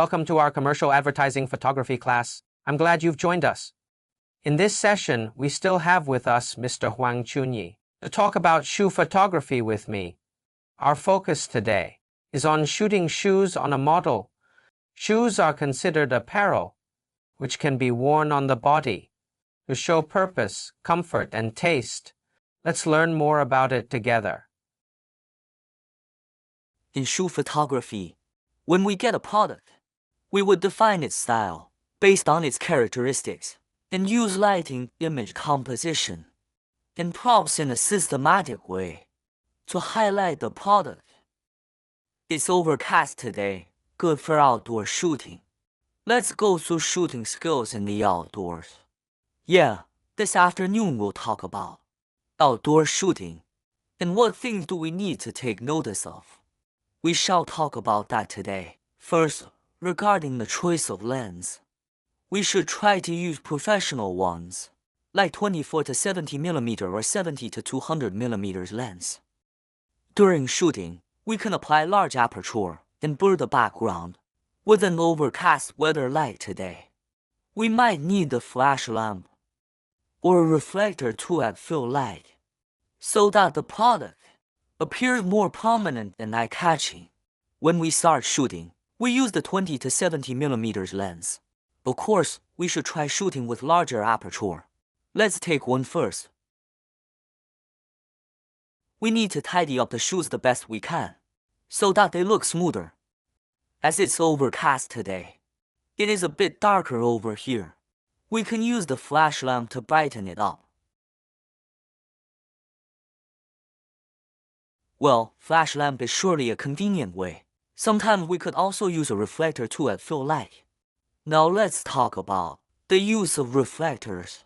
Welcome to our commercial advertising photography class. I'm glad you've joined us. In this session, we still have with us Mr. Huang Chunyi to talk about shoe photography with me. Our focus today is on shooting shoes on a model. Shoes are considered apparel, which can be worn on the body to show purpose, comfort, and taste. Let's learn more about it together. In shoe photography, when we get a product, we would define its style based on its characteristics and use lighting, image composition, and props in a systematic way to highlight the product. It's overcast today, good for outdoor shooting. Let's go through shooting skills in the outdoors. This afternoon we'll talk about outdoor shooting and what things do we need to take notice of. We shall talk about that today. First, regarding the choice of lens, we should try to use professional ones, like 24 to 70mm or 70 to 200mm lens. During shooting, we can apply large aperture and blur the background. With an overcast weather like today, we might need a flash lamp or a reflector to add fill light, so that the product appears more prominent and eye-catching. When we start shooting, we use the 20 to 70mm lens. Of course, we should try shooting with larger aperture. Let's take one first. We need to tidy up the shoes the best we can, so that they look smoother. As it's overcast today, it is a bit darker over here. We can use the flash lamp to brighten it up. Well, flash lamp is surely a convenient way. Sometimes we could also use a reflector to add fill light. Now let's talk about the use of reflectors.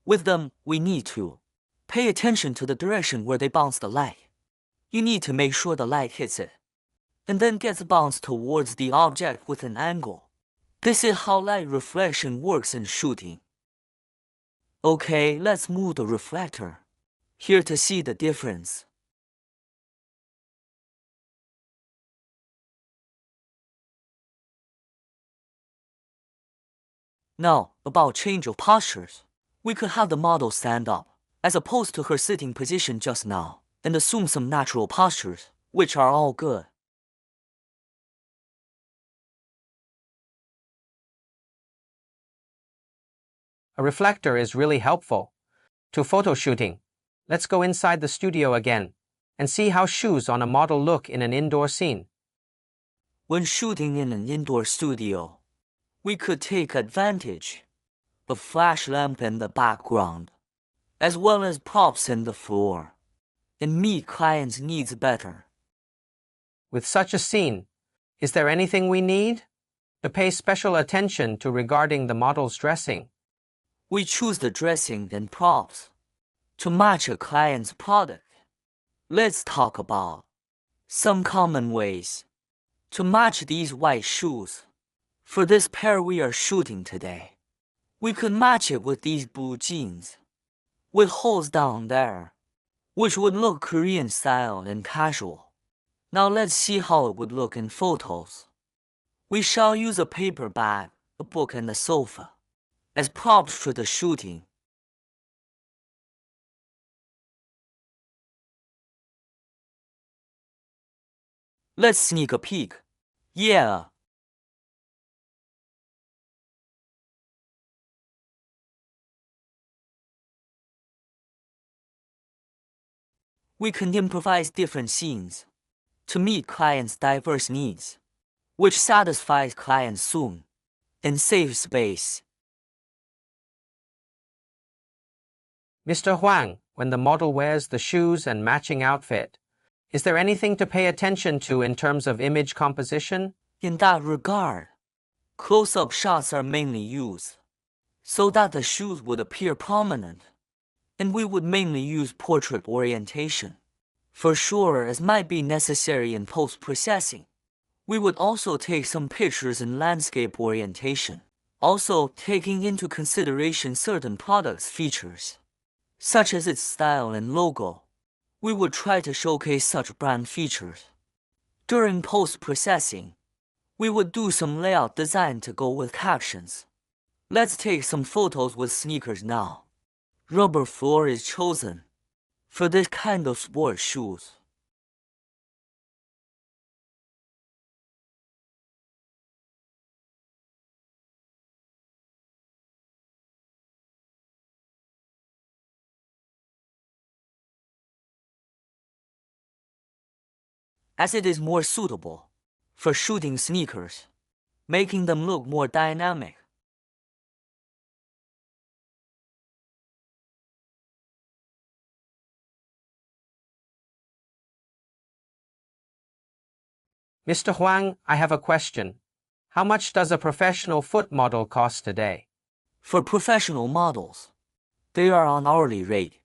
With them, we need to pay attention to the direction where they bounce the light. You need to make sure the light hits it, and then gets bounced towards the object with an angle. This is how light reflection works in shooting. Okay, let's move the reflector. Here to see the difference. Now, about change of postures. We could have the model stand up, as opposed to her sitting position just now, and assume some natural postures, which are all good. A reflector is really helpful to photo shooting. Let's go inside the studio again and see how shoes on a model look in an indoor scene. When shooting in an indoor studio, we could take advantage of flash lamp in the background, as well as props in the floor, and meet clients' needs better. With such a scene, is there anything we need to pay special attention to regarding the model's dressing? We choose the dressing and props to match a client's product. Let's talk about some common ways to match these white shoes. For this pair we are shooting today, we could match it with these blue jeans, with holes down there, which would look Korean style and casual. Now let's see how it would look in photos. We shall use a paper bag, a book, and a sofa as props for the shooting. Let's sneak a peek. We can improvise different scenes to meet clients' diverse needs, which satisfies clients soon and saves space. Mr. Huang, when the model wears the shoes and matching outfit, is there anything to pay attention to in terms of image composition? In that regard, close-up shots are mainly used, so that the shoes would appear prominent, and we would mainly use portrait orientation. For sure, as might be necessary in post-processing, we would also take some pictures in landscape orientation, also taking into consideration certain products' features, such as its style and logo. We would try to showcase such brand features. During post-processing, We would do some layout design to go with captions. Let's take some photos with sneakers now. Rubber floor is chosen for this kind of sport shoes. As it is more suitable for shooting sneakers, making them look more dynamic. Mr. Huang, I have a question. How much does a professional foot model cost today? For professional models, they are on hourly rate.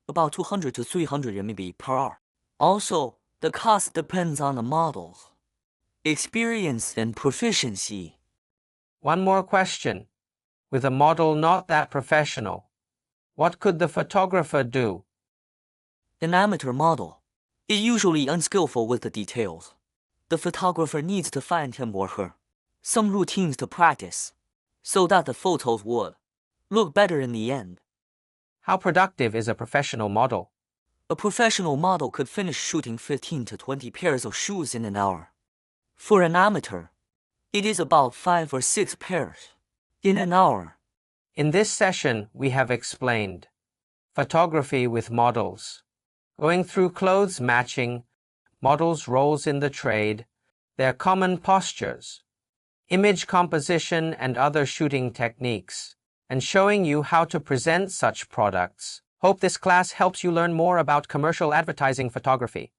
About 200 to 300 RMB per hour. Also, the cost depends on the models, experience and proficiency. One more question. With a model not that professional, what could the photographer do? An amateur model is usually unskillful with the details. The photographer needs to find him or her some routines to practice so that the photos would look better in the end. How productive is a professional model? A professional model could finish shooting 15 to 20 pairs of shoes in an hour. For an amateur, it is about 5 or 6 pairs in an hour. In this session, we have explained photography with models, going through clothes matching, models' roles in the trade, their common postures, image composition and other shooting techniques, and showing you how to present such products. Hope this class helps you learn more about commercial advertising photography.